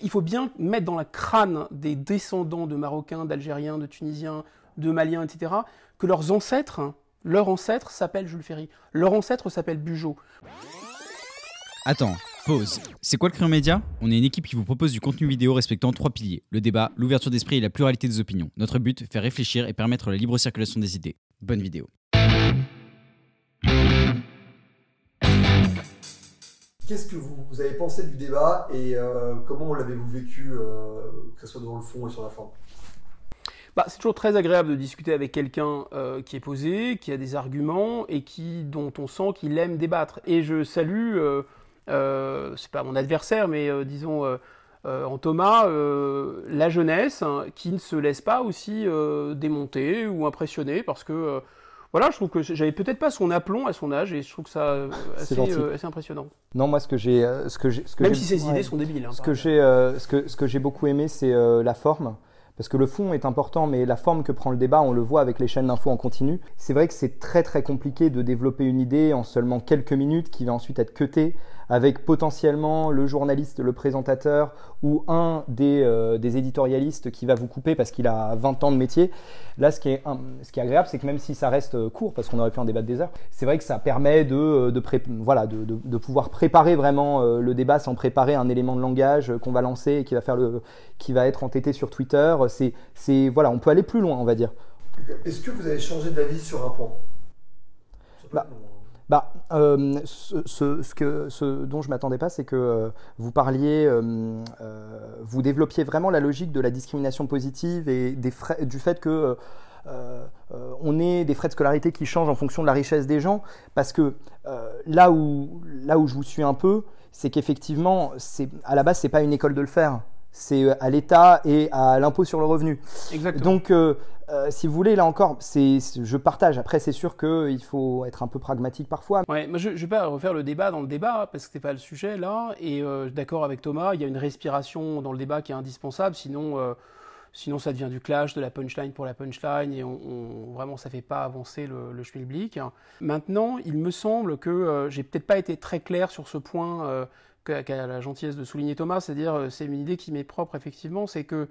Il faut bien mettre dans le crâne des descendants de Marocains, d'Algériens, de Tunisiens, de Maliens, etc., que leurs ancêtres, leur ancêtre s'appelle Jules Ferry, leur ancêtre s'appelle Bugeaud. Attends, pause. C'est quoi le Crayon Média? On est une équipe qui vous propose du contenu vidéo respectant 3 piliers: le débat, l'ouverture d'esprit et la pluralité des opinions. Notre but, faire réfléchir et permettre la libre circulation des idées. Bonne vidéo. Qu'est-ce que vous avez pensé du débat et comment l'avez-vous vécu, que ce soit dans le fond et sur la forme? C'est toujours très agréable de discuter avec quelqu'un qui est posé, qui a des arguments et dont on sent qu'il aime débattre. Et je salue, c'est pas mon adversaire, mais disons en Thomas, la jeunesse qui ne se laisse pas aussi démonter ou impressionner parce que voilà, je trouve que j'avais peut-être pas son aplomb à son âge et je trouve que ça assez impressionnant. Non, moi Même si ses idées sont débiles. Hein, ce que j'ai beaucoup aimé, c'est la forme. Parce que le fond est important, mais la forme que prend le débat, on le voit avec les chaînes d'infos en continu. C'est vrai que c'est très très compliqué de développer une idée en seulement quelques minutes qui va ensuite être cutée avec potentiellement le journaliste, le présentateur ou un des éditorialistes qui va vous couper parce qu'il a 20 ans de métier. Là, ce qui est agréable, c'est que même si ça reste court, parce qu'on aurait pu en débattre des heures, c'est vrai que ça permet de pouvoir préparer vraiment le débat sans préparer un élément de langage qu'on va lancer et qui va être entêté sur Twitter. Voilà, on peut aller plus loin, on va dire. Est-ce que vous avez changé d'avis sur un point? Ce dont je m'attendais pas, c'est que vous parliez, vous développiez vraiment la logique de la discrimination positive et du fait que on ait des frais de scolarité qui changent en fonction de la richesse des gens, parce que là où je vous suis un peu, c'est qu'effectivement, à la base, c'est pas une école de le faire. C'est à l'État et à l'impôt sur le revenu. Exactement. Donc, si vous voulez, là encore, je partage. Après, c'est sûr qu'il faut être un peu pragmatique parfois. Ouais, moi je ne vais pas refaire le débat dans le débat, parce que ce n'est pas le sujet là. Et d'accord avec Thomas, il y a une respiration dans le débat qui est indispensable, sinon ça devient du clash, de la punchline pour la punchline, et vraiment ça ne fait pas avancer le schmilblick. Maintenant, il me semble que j'ai peut-être pas été très clair sur ce point qu'a la gentillesse de souligner Thomas, c'est-à-dire c'est une idée qui m'est propre effectivement, c'est que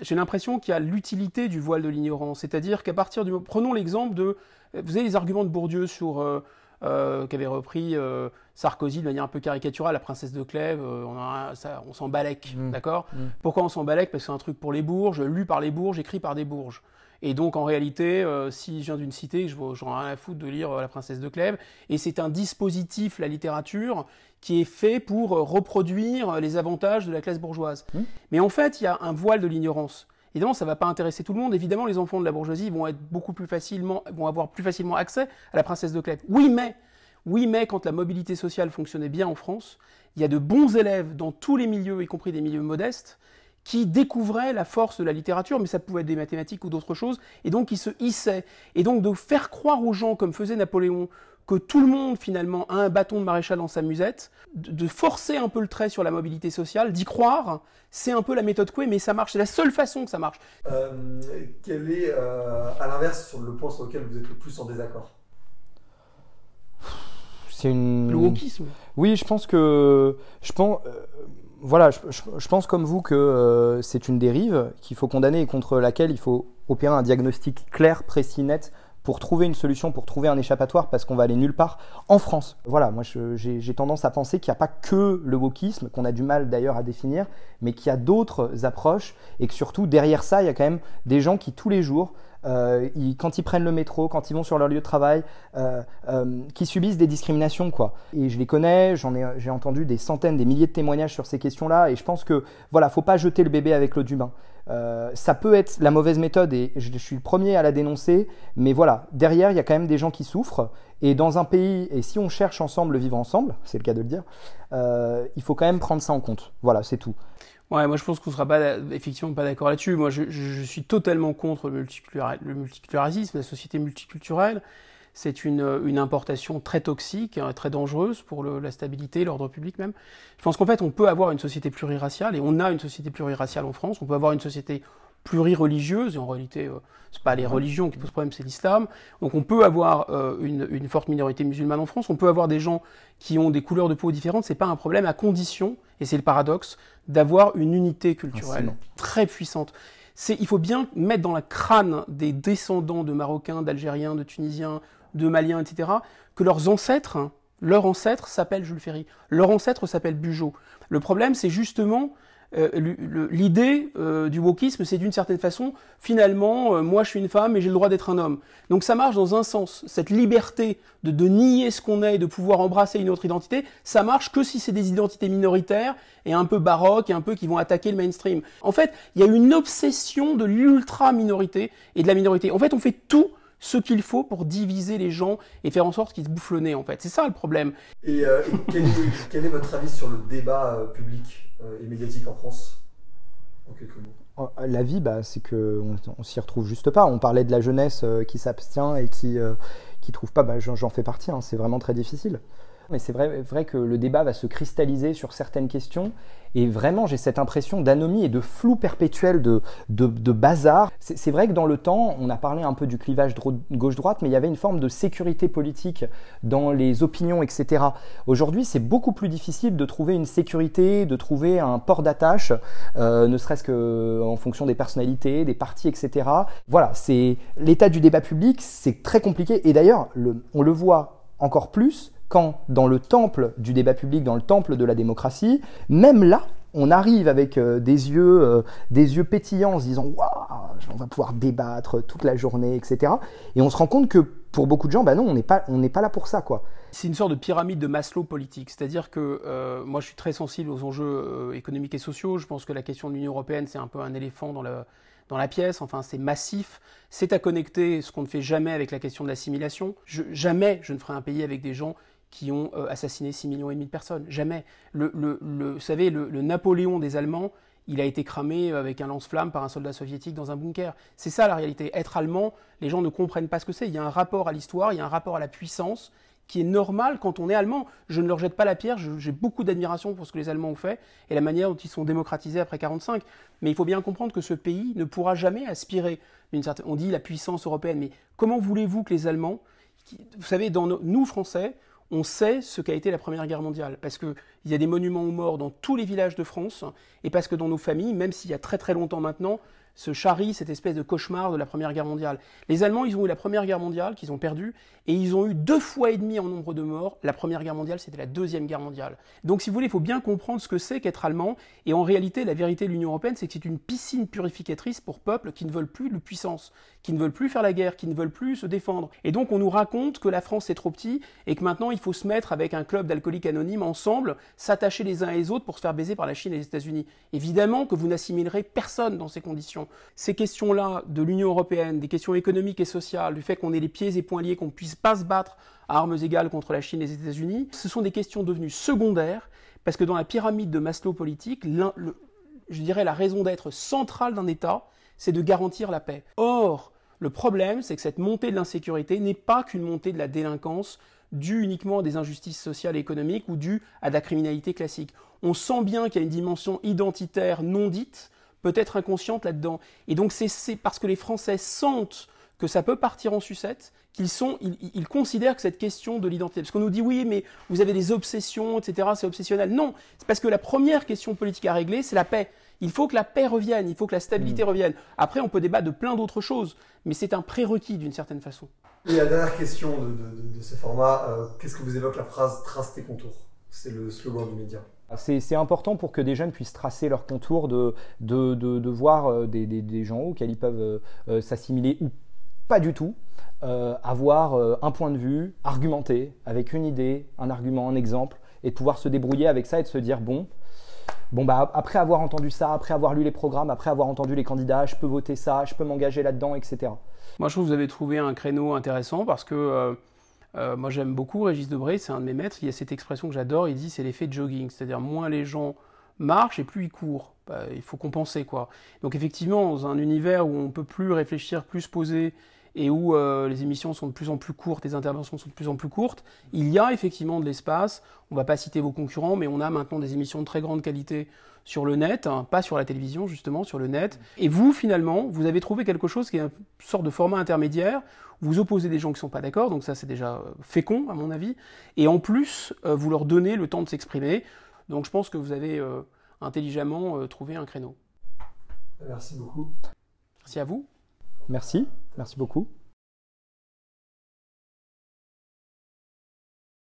j'ai l'impression qu'il y a l'utilité du voile de l'ignorance, c'est-à-dire qu'à partir du... Prenons l'exemple de... Vous avez les arguments de Bourdieu qu'avait repris Sarkozy de manière un peu caricaturale, la princesse de Clèves, on s'en balèque, d'accord? Pourquoi on s'en balèque? Parce que c'est un truc pour les bourges, lu par les bourges, écrit par des bourges. Et donc en réalité, si je viens d'une cité, j'en ai rien à foutre de lire La princesse de Clèves, et c'est un dispositif, la littérature, qui est fait pour reproduire les avantages de la classe bourgeoise. Mais en fait, il y a un voile de l'ignorance. Évidemment, ça ne va pas intéresser tout le monde. Évidemment, les enfants de la bourgeoisie vont avoir plus facilement accès à La princesse de Clèves. Oui, mais quand la mobilité sociale fonctionnait bien en France, il y a de bons élèves dans tous les milieux, y compris des milieux modestes, qui découvraient la force de la littérature, mais ça pouvait être des mathématiques ou d'autres choses, et donc qui se hissaient. Et donc de faire croire aux gens, comme faisait Napoléon, que tout le monde finalement a un bâton de maréchal dans sa musette, de forcer un peu le trait sur la mobilité sociale, d'y croire, c'est un peu la méthode Coué, mais ça marche, c'est la seule façon que ça marche. Quel est, à l'inverse, sur le point sur lequel vous êtes le plus en désaccord? Le wokisme. Oui, je pense comme vous que c'est une dérive qu'il faut condamner et contre laquelle il faut opérer un diagnostic clair, précis, net pour trouver une solution, pour trouver un échappatoire, parce qu'on va aller nulle part en France. Voilà, moi j'ai tendance à penser qu'il n'y a pas que le wokisme, qu'on a du mal d'ailleurs à définir, mais qu'il y a d'autres approches et que surtout derrière ça, il y a quand même des gens qui tous les jours, quand ils prennent le métro, quand ils vont sur leur lieu de travail, qui subissent des discriminations, quoi. Et je les connais, j'ai entendu des centaines, des milliers de témoignages sur ces questions-là, et je pense que voilà, faut pas jeter le bébé avec l'eau du bain. Ça peut être la mauvaise méthode et je suis le premier à la dénoncer, mais voilà, derrière il y a quand même des gens qui souffrent, et dans un pays, et si on cherche ensemble le vivre ensemble, c'est le cas de le dire, il faut quand même prendre ça en compte. Voilà, c'est tout. Ouais, moi je pense qu'on ne sera effectivement pas d'accord là-dessus. Moi je suis totalement contre le multiculturalisme, la société multiculturelle. C'est une importation très toxique, très dangereuse pour la stabilité, l'ordre public même. Je pense qu'en fait on peut avoir une société pluriraciale, et on a une société pluriraciale en France. On peut avoir une société plurireligieuse, et en réalité c'est pas les religions qui posent problème, c'est l'islam. Donc on peut avoir une forte minorité musulmane en France, on peut avoir des gens qui ont des couleurs de peau différentes, c'est pas un problème, à condition et c'est le paradoxe, d'avoir une unité culturelle Absolument. très puissante. Il faut bien mettre dans le crâne des descendants de Marocains, d'Algériens, de Tunisiens, de Maliens, etc., que leurs ancêtres, leur ancêtre s'appelle Jules Ferry, leur ancêtre s'appelle Bugeaud. Le problème, c'est justement l'idée du wokisme, c'est d'une certaine façon, finalement, moi je suis une femme et j'ai le droit d'être un homme. Donc ça marche dans un sens. Cette liberté de nier ce qu'on est et de pouvoir embrasser une autre identité, ça marche que si c'est des identités minoritaires et un peu baroques et un peu qui vont attaquer le mainstream. En fait, il y a une obsession de l'ultra-minorité et de la minorité. En fait, on fait tout ce qu'il faut pour diviser les gens et faire en sorte qu'ils se bouffent le nez, en fait. C'est ça le problème. Et quel est votre avis sur le débat public et médiatique en France, en quelques mots? L'avis, c'est qu'on s'y retrouve juste pas. On parlait de la jeunesse qui s'abstient et qui trouve pas. J'en fais partie. Hein, c'est vraiment très difficile. Mais c'est vrai que le débat va se cristalliser sur certaines questions. Et vraiment, j'ai cette impression d'anomie et de flou perpétuel, de bazar. C'est vrai que dans le temps, on a parlé un peu du clivage gauche-droite, mais il y avait une forme de sécurité politique dans les opinions, etc. Aujourd'hui, c'est beaucoup plus difficile de trouver une sécurité, de trouver un port d'attache, ne serait-ce qu'en fonction des personnalités, des partis, etc. Voilà, c'est l'état du débat public, c'est très compliqué. Et d'ailleurs, on le voit encore plus quand dans le temple du débat public, dans le temple de la démocratie, même là, on arrive avec des yeux pétillants en se disant « Waouh, on va pouvoir débattre toute la journée, etc. » Et on se rend compte que pour beaucoup de gens, non, on n'est pas là pour ça, quoi. C'est une sorte de pyramide de Maslow politique. C'est-à-dire que moi, je suis très sensible aux enjeux économiques et sociaux. Je pense que la question de l'Union européenne, c'est un peu un éléphant dans la pièce, enfin c'est massif, c'est à connecter, ce qu'on ne fait jamais avec la question de l'assimilation. Jamais je ne ferai un pays avec des gens qui ont assassiné 6,5 millions de personnes. Jamais. Vous savez, le Napoléon des Allemands, il a été cramé avec un lance-flamme par un soldat soviétique dans un bunker. C'est ça la réalité. Être allemand, les gens ne comprennent pas ce que c'est. Il y a un rapport à l'histoire, il y a un rapport à la puissance qui est normal quand on est allemand. Je ne leur jette pas la pierre, j'ai beaucoup d'admiration pour ce que les Allemands ont fait et la manière dont ils sont démocratisés après 1945. Mais il faut bien comprendre que ce pays ne pourra jamais aspirer d'une certaine... On dit la puissance européenne, mais comment voulez-vous que les Allemands... Vous savez, nous, Français, on sait ce qu'a été la Première Guerre mondiale, parce qu'il y a des monuments aux morts dans tous les villages de France, et parce que dans nos familles, même s'il y a très très longtemps maintenant, se charrie cette espèce de cauchemar de la Première Guerre mondiale. Les Allemands, ils ont eu la Première Guerre mondiale, qu'ils ont perdue, et ils ont eu 2,5 fois en nombre de morts. La Première Guerre mondiale, c'était la Deuxième Guerre mondiale. Donc, si vous voulez, il faut bien comprendre ce que c'est qu'être allemand, et en réalité, la vérité de l'Union européenne, c'est que c'est une piscine purificatrice pour peuples qui ne veulent plus de puissance, qui ne veulent plus faire la guerre, qui ne veulent plus se défendre. Et donc, on nous raconte que la France est trop petit, et que maintenant, il faut se mettre avec un club d'alcooliques anonymes ensemble, s'attacher les uns et les autres pour se faire baiser par la Chine et les États-Unis. Évidemment que vous n'assimilerez personne dans ces conditions. Ces questions-là de l'Union européenne, des questions économiques et sociales, du fait qu'on ait les pieds et poings liés, qu'on ne puisse pas se battre à armes égales contre la Chine et les États-Unis, ce sont des questions devenues secondaires, parce que dans la pyramide de Maslow politique, je dirais la raison d'être centrale d'un État, c'est de garantir la paix. Or, le problème, c'est que cette montée de l'insécurité n'est pas qu'une montée de la délinquance due uniquement à des injustices sociales et économiques ou due à de la criminalité classique. On sent bien qu'il y a une dimension identitaire non dite, peut-être inconsciente là-dedans. Et donc c'est parce que les Français sentent que ça peut partir en sucette qu'ils considèrent que cette question de l'identité... Parce qu'on nous dit, oui, mais vous avez des obsessions, etc., c'est obsessionnel. Non, c'est parce que la première question politique à régler, c'est la paix. Il faut que la paix revienne, il faut que la stabilité revienne. Après, on peut débattre de plein d'autres choses, mais c'est un prérequis d'une certaine façon. Et la dernière question de ce format, qu'est-ce que vous évoque la phrase « trace tes contours » ? C'est le slogan du média. C'est important pour que des jeunes puissent tracer leurs contours, de voir des gens auxquels ils peuvent s'assimiler ou pas du tout, avoir un point de vue, argumenter avec une idée, un argument, un exemple, et de pouvoir se débrouiller avec ça et de se dire après avoir entendu ça, après avoir lu les programmes, après avoir entendu les candidats, je peux voter ça, je peux m'engager là-dedans, etc. Moi, je trouve que vous avez trouvé un créneau intéressant parce que moi, j'aime beaucoup Régis Debray, c'est un de mes maîtres. Il y a cette expression que j'adore, il dit c'est l'effet jogging, c'est-à-dire moins les gens marchent et plus ils courent. Il faut compenser, quoi. Donc effectivement, dans un univers où on ne peut plus réfléchir, plus se poser, et où les émissions sont de plus en plus courtes, les interventions sont de plus en plus courtes, il y a effectivement de l'espace. On ne va pas citer vos concurrents, mais on a maintenant des émissions de très grande qualité sur le net, pas sur la télévision justement, sur le net. Et vous, finalement, vous avez trouvé quelque chose qui est une sorte de format intermédiaire. Vous opposez des gens qui ne sont pas d'accord, donc ça c'est déjà fécond à mon avis. Et en plus, vous leur donnez le temps de s'exprimer. Donc je pense que vous avez intelligemment trouvé un créneau. Merci beaucoup. Merci à vous. Merci beaucoup.